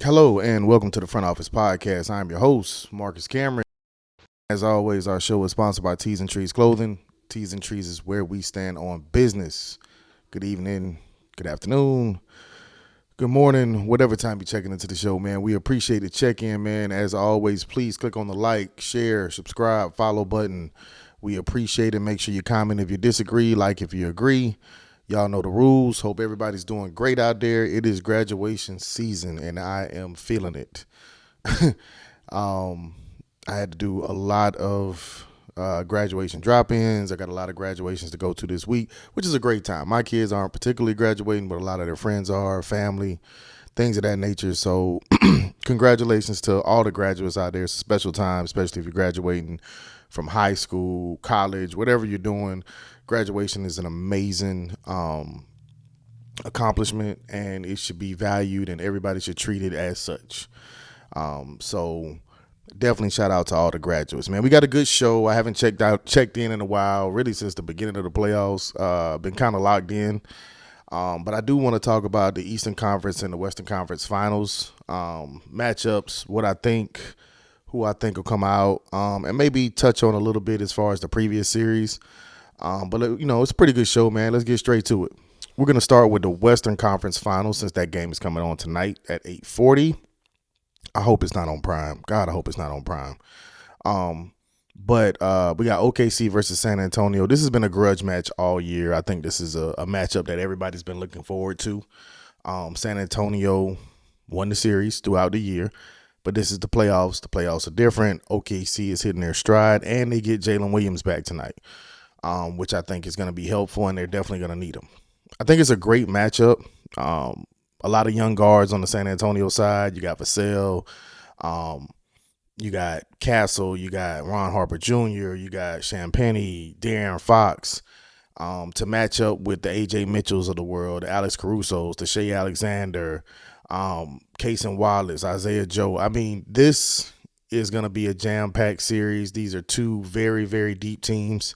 Hello and welcome to the Front Office Podcast. I'm your host, Marcus Cameron. As always, our show is sponsored by Tees and Trees Clothing. Tees and Trees is where we stand on business. Good evening, good afternoon, good morning, whatever time you're checking into the show, man. We appreciate the check-in, man. As always, please click on the like, share, subscribe, follow button. We appreciate it. Make sure you comment if you disagree, like if you agree. Y'all know the rules. Hope everybody's doing great out there. It is graduation season, and I am feeling it. I had to do a lot of graduation drop-ins. I got a lot of graduations to go to this week, which is a great time. My kids aren't particularly graduating, but a lot of their friends are, family, things of that nature. So congratulations to all the graduates out there. It's a special time, especially if you're graduating from high school, college, whatever you're doing. Graduation is an amazing accomplishment, and it should be valued, and everybody should treat it as such. So definitely shout out to all the graduates, man. We got a good show. I haven't checked in a while, really since the beginning of the playoffs. Been kind of locked in. But I do want to talk about the Eastern Conference and the Western Conference Finals matchups, what I think, who I think will come out, and maybe touch on a little bit as far as the previous series. But it's a pretty good show, man. Let's get straight to it. We're going to start with the Western Conference Finals since that game is coming on tonight at 8:40. I hope it's not on Prime. God, I hope it's not on Prime. But we got OKC versus San Antonio. This has been a grudge match all year. I think this is a matchup that everybody's been looking forward to. San Antonio won the series throughout the year, but this is the playoffs. The playoffs are different. OKC is hitting their stride, and they get Jalen Williams back tonight, which I think is going to be helpful, and they're definitely going to need him. I think it's a great matchup. A lot of young guards on the San Antonio side. You got Vassell, you got Castle, you got Ron Harper Jr., you got Champagnie, De'Aaron Fox, to match up with the A.J. Mitchells of the world, the Alex Carusos, the Shea Alexander, Cason Wallace, Isaiah Joe. I mean, this is going to be a jam-packed series. These are two very, very deep teams,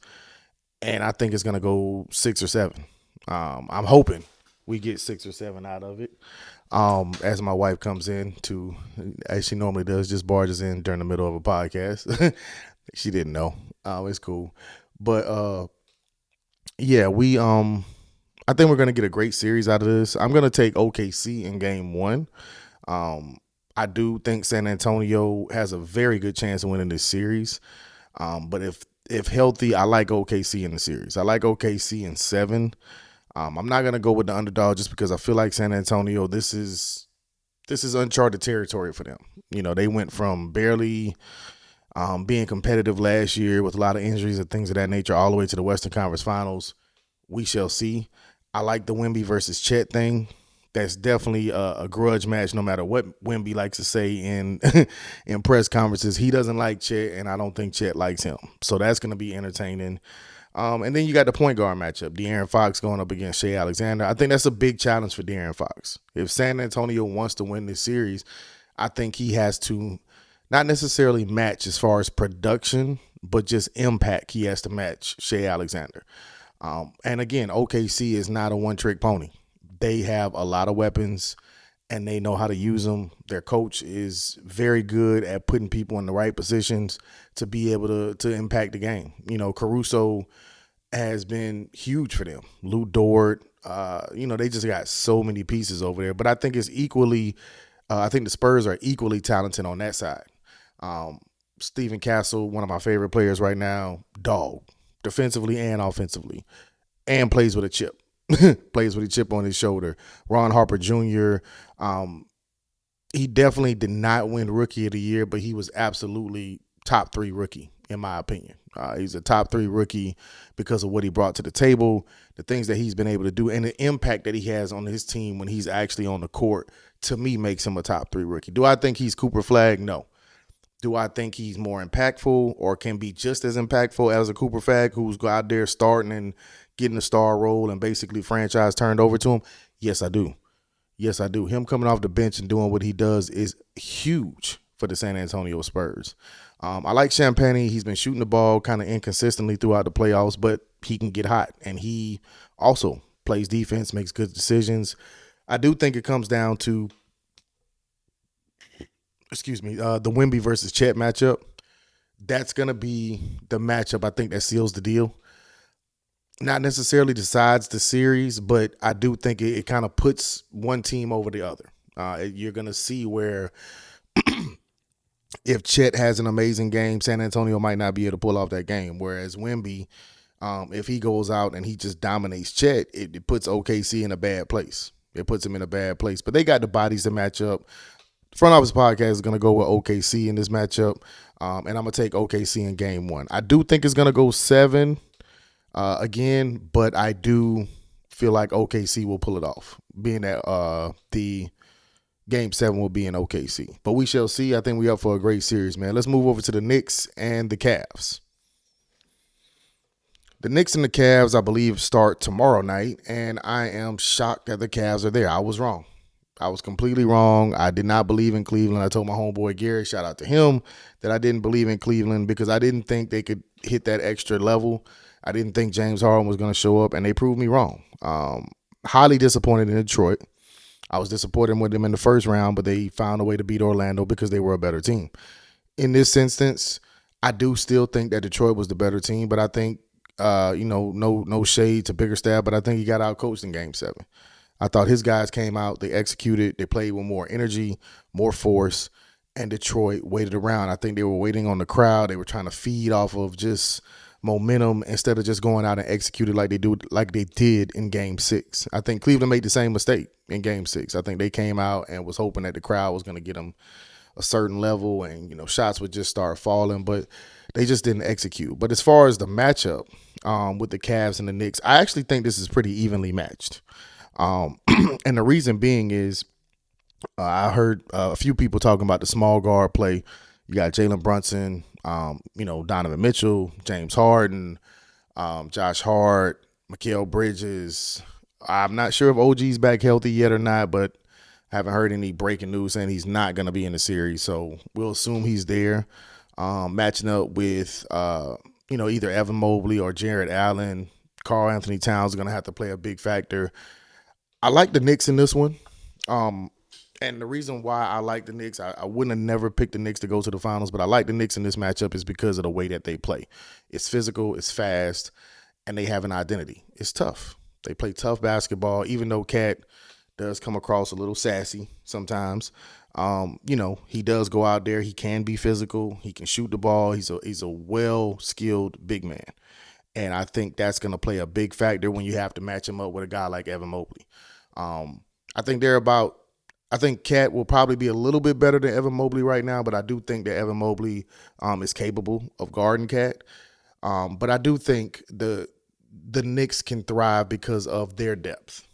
and I think it's going to go 6 or 7. I'm hoping we get 6 or 7 out of it. As my wife comes in as she normally does, just barges in during the middle of a podcast. She didn't know. It's cool. But yeah, I think we're gonna get a great series out of this. I'm gonna take OKC in game 1. I do think San Antonio has a very good chance of winning this series. But if healthy, I like OKC in the series. I like OKC in 7. I'm not going to go with the underdog just because I feel like San Antonio, this is uncharted territory for them. They went from barely being competitive last year with a lot of injuries and things of that nature all the way to the Western Conference Finals. We shall see. I like the Wemby versus Chet thing. That's definitely a grudge match no matter what Wemby likes to say in in press conferences. He doesn't like Chet, and I don't think Chet likes him. So that's going to be entertaining. And then you got the point guard matchup, De'Aaron Fox going up against Shea Alexander. I think that's a big challenge for De'Aaron Fox. If San Antonio wants to win this series, I think he has to not necessarily match as far as production, but just impact. He has to match Shea Alexander. And again, OKC is not a one-trick pony. They have a lot of weapons, and they know how to use them. Their coach is very good at putting people in the right positions to be able to impact the game. Caruso has been huge for them. Lou Dort, they just got so many pieces over there. But I think it's equally, I think the Spurs are equally talented on that side. Stephen Castle, one of my favorite players right now, dog, defensively and offensively, and plays with a chip. Plays with a chip on his shoulder. Ron Harper Jr., he definitely did not win Rookie of the Year, but he was absolutely top 3 rookie, in my opinion. He's a top 3 rookie because of what he brought to the table, the things that he's been able to do, and the impact that he has on his team when he's actually on the court, to me, makes him a top 3 rookie. Do I think he's Cooper Flag? No. Do I think he's more impactful or can be just as impactful as a Cooper Flag who's out there starting and getting a star role and basically franchise turned over to him? Yes, I do. Yes, I do. Him coming off the bench and doing what he does is huge for the San Antonio Spurs. I like Champagnie. He's been shooting the ball kind of inconsistently throughout the playoffs, but he can get hot. And he also plays defense, makes good decisions. I do think it comes down to excuse me, the Wemby versus Chet matchup. That's going to be the matchup I think that seals the deal. Not necessarily decides the series, but I do think it kind of puts one team over the other. You're going to see where if Chet has an amazing game, San Antonio might not be able to pull off that game. Whereas Wemby, if he goes out and he just dominates Chet, it puts OKC in a bad place. It puts him in a bad place. But they got the bodies to match up. Front Office Podcast is going to go with OKC in this matchup, and I'm going to take OKC in game one. I do think it's going to go 7 again, but I do feel like OKC will pull it off, being that the game 7 will be in OKC. But we shall see. I think we're up for a great series, man. Let's move over to the Knicks and the Cavs. The Knicks and the Cavs, I believe, start tomorrow night, and I am shocked that the Cavs are there. I was wrong. I was completely wrong. I did not believe in Cleveland. I told my homeboy Gary, shout out to him, that I didn't believe in Cleveland because I didn't think they could hit that extra level. I didn't think James Harden was going to show up, and they proved me wrong. Highly disappointed in Detroit. I was disappointed with them in the first round, but they found a way to beat Orlando because they were a better team. In this instance, I do still think that Detroit was the better team, but I think, no shade to Bickerstaff, but I think he got outcoached in Game 7. I thought his guys came out, they executed, they played with more energy, more force, and Detroit waited around. I think they were waiting on the crowd. They were trying to feed off of just momentum instead of just going out and executed like they did in Game 6. I think Cleveland made the same mistake in Game 6. I think they came out and was hoping that the crowd was going to get them a certain level and, shots would just start falling, but they just didn't execute. But as far as the matchup with the Cavs and the Knicks, I actually think this is pretty evenly matched. And the reason being is I heard a few people talking about the small guard play. You got Jalen Brunson, Donovan Mitchell, James Harden, Josh Hart, Mikal Bridges. I'm not sure if OG's back healthy yet or not, but I haven't heard any breaking news saying he's not going to be in the series. So we'll assume he's there, matching up with, either Evan Mobley or Jared Allen. Karl Anthony Towns is going to have to play a big factor. I like the Knicks in this one. And the reason why I like the Knicks, I wouldn't have never picked the Knicks to go to the finals, but I like the Knicks in this matchup is because of the way that they play. It's physical, it's fast, and they have an identity. It's tough. They play tough basketball, even though Cat does come across a little sassy sometimes. He does go out there. He can be physical. He can shoot the ball. He's a well-skilled big man. And I think that's going to play a big factor when you have to match him up with a guy like Evan Mobley. I think Cat will probably be a little bit better than Evan Mobley right now, but I do think that Evan Mobley is capable of guarding Cat. But I do think the Knicks can thrive because of their depth.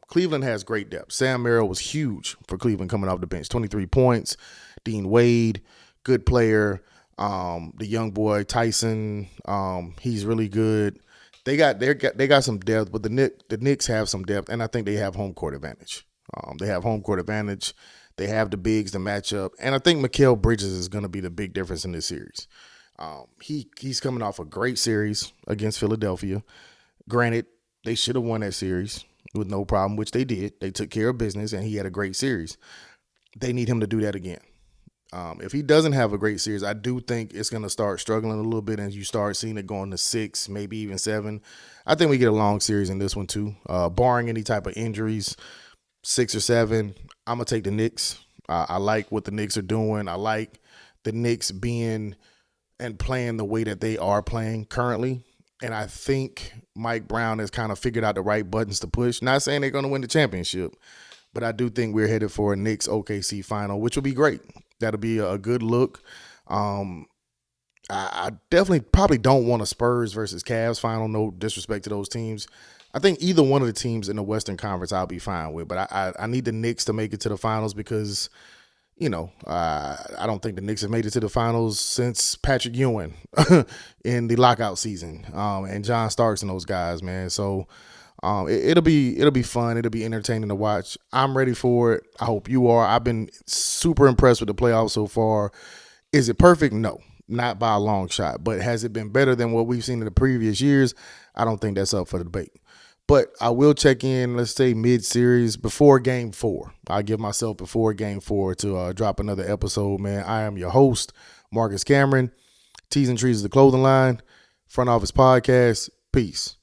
Cleveland has great depth. Sam Merrill was huge for Cleveland coming off the bench. 23 points. Dean Wade, good player. The young boy Tyson, he's really good. They got some depth, but the Knicks have some depth, and I think they have home court advantage. They have home court advantage. They have the bigs to match up, and I think Mikal Bridges is going to be the big difference in this series. He's coming off a great series against Philadelphia. Granted, they should have won that series with no problem, which they did. They took care of business, and he had a great series. They need him to do that again. If he doesn't have a great series, I do think it's going to start struggling a little bit, and you start seeing it going to 6, maybe even 7. I think we get a long series in this one too, barring any type of injuries. 6 or 7, I'm going to take the Knicks. I like what the Knicks are doing. I like the Knicks being and playing the way that they are playing currently. And I think Mike Brown has kind of figured out the right buttons to push. Not saying they're going to win the championship, but I do think we're headed for a Knicks OKC final, which will be great. That'll be a good look. I definitely probably don't want a Spurs versus Cavs final. No disrespect to those teams. I think either one of the teams in the Western Conference I'll be fine with. But I need the Knicks to make it to the finals because, I don't think the Knicks have made it to the finals since Patrick Ewing in the lockout season and John Starks and those guys, man. So it'll be fun. It'll be entertaining to watch. I'm ready for it. I hope you are. I've been super impressed with the playoffs so far. Is it perfect? No, not by a long shot. But has it been better than what we've seen in the previous years? I don't think that's up for the debate. But I will check in, let's say mid-series before Game 4. I'll give myself before Game 4 to drop another episode, man. I am your host, Marcus Cameron. T's and Trees is the clothing line. Front Office Podcast. Peace.